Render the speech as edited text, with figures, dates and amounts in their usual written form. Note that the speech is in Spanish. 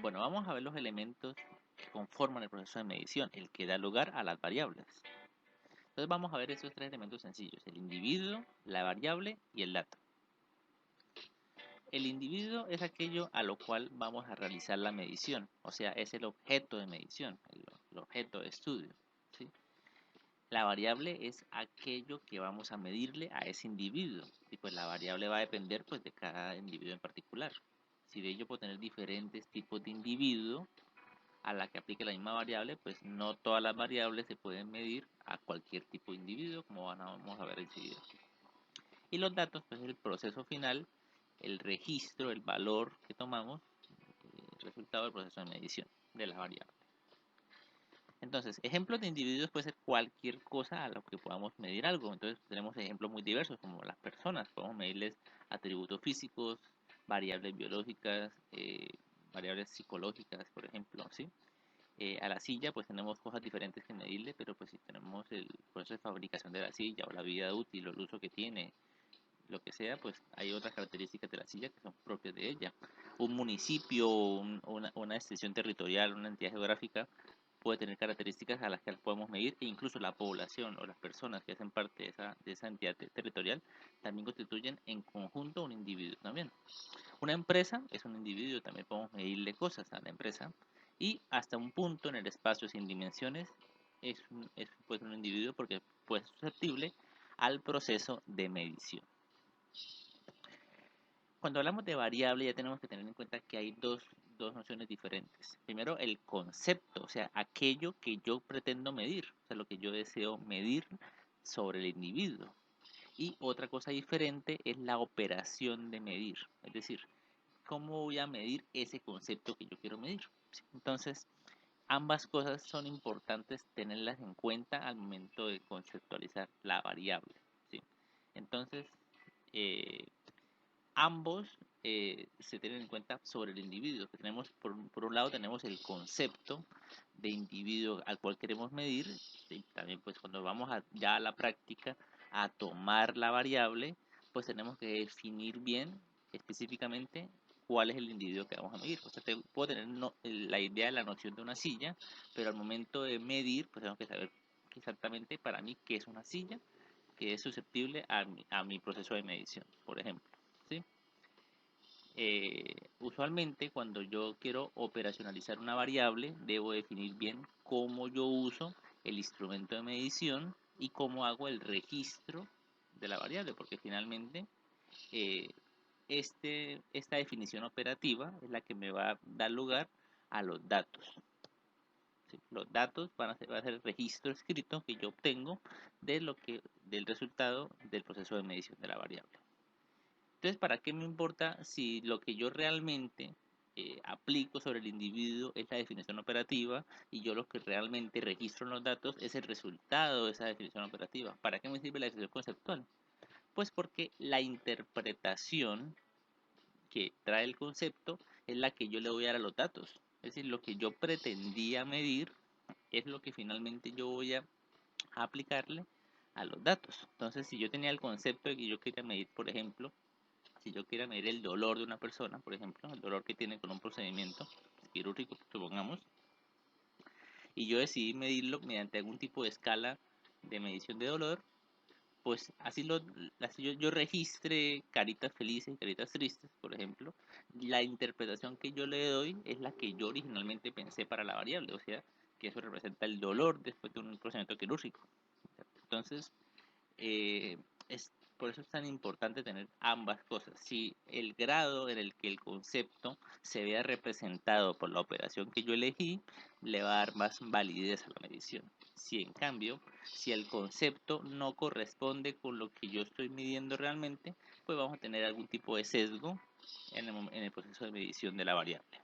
Bueno, vamos a ver los elementos que conforman el proceso de medición, el que da lugar a las variables. Entonces vamos a ver esos tres elementos sencillos, el individuo, la variable y el dato. El individuo es aquello a lo cual vamos a realizar la medición, o sea, es el objeto de medición, el objeto de estudio, ¿sí? La variable es aquello que vamos a medirle a ese individuo, y pues la variable va a depender pues de cada individuo en particular. Si de ello puedo tener diferentes tipos de individuo a la que aplique la misma variable, pues no todas las variables se pueden medir a cualquier tipo de individuo, como vamos a ver enseguida. Y los datos, pues es el proceso final, el registro, el valor que tomamos, el resultado del proceso de medición de la variable. Entonces, ejemplos de individuos puede ser cualquier cosa a lo que podamos medir algo. Entonces, tenemos ejemplos muy diversos, como las personas. Podemos medirles atributos físicos, variables biológicas, variables psicológicas, por ejemplo, ¿sí? A la silla, pues tenemos cosas diferentes que medirle, pero pues si tenemos el proceso de fabricación de la silla o la vida útil o el uso que tiene, lo que sea, pues hay otras características de la silla que son propias de ella. Un municipio, una extensión territorial, una entidad geográfica puede tener características a las que podemos medir e incluso la población o las personas que hacen parte de esa entidad territorial también constituyen en conjunto un individuo también. Una empresa es un individuo, también podemos medirle cosas a la empresa y hasta un punto en el espacio sin dimensiones es pues un individuo porque puede ser susceptible al proceso de medición. Cuando hablamos de variable ya tenemos que tener en cuenta que hay dos nociones diferentes. Primero, el concepto, o sea, aquello que yo pretendo medir, o sea, lo que yo deseo medir sobre el individuo. Y otra cosa diferente es la operación de medir, es decir, cómo voy a medir ese concepto que yo quiero medir. ¿Sí? Entonces, ambas cosas son importantes tenerlas en cuenta al momento de conceptualizar la variable. ¿Sí? Entonces, eh, ambos se tienen en cuenta sobre el individuo. Que tenemos, por un lado tenemos el concepto de individuo al cual queremos medir, y también pues cuando vamos ya a la práctica a tomar la variable, pues tenemos que definir bien específicamente cuál es el individuo que vamos a medir. O sea, puedo tener la idea de la noción de una silla, pero al momento de medir, pues tenemos que saber exactamente para mí qué es una silla, que es susceptible a mi proceso de medición, por ejemplo. ¿Sí? Usualmente cuando yo quiero operacionalizar una variable, debo definir bien cómo yo uso el instrumento de medición y cómo hago el registro de la variable, porque finalmente eh, esta definición operativa es la que me va a dar lugar a los datos. ¿Sí? Los datos va a ser el registro escrito que yo obtengo del resultado del proceso de medición de la variable. Entonces, ¿para qué me importa si lo que yo realmente aplico sobre el individuo es la definición operativa y yo lo que realmente registro en los datos es el resultado de esa definición operativa? ¿Para qué me sirve la definición conceptual? Pues porque la interpretación que trae el concepto es la que yo le voy a dar a los datos. Es decir, lo que yo pretendía medir es lo que finalmente yo voy a aplicarle a los datos. Entonces, si yo tenía el concepto de que yo quería medir, por ejemplo, si yo quiera medir el dolor de una persona, por ejemplo, el dolor que tiene con un procedimiento quirúrgico, supongamos, y yo decidí medirlo mediante algún tipo de escala de medición de dolor, pues así yo registre caritas felices y caritas tristes, por ejemplo, la interpretación que yo le doy es la que yo originalmente pensé para la variable, o sea, que eso representa el dolor después de un procedimiento quirúrgico. Entonces, eh, por eso es tan importante tener ambas cosas. Si el grado en el que el concepto se vea representado por la operación que yo elegí, le va a dar más validez a la medición. Si en cambio, si el concepto no corresponde con lo que yo estoy midiendo realmente, pues vamos a tener algún tipo de sesgo en el proceso de medición de la variable.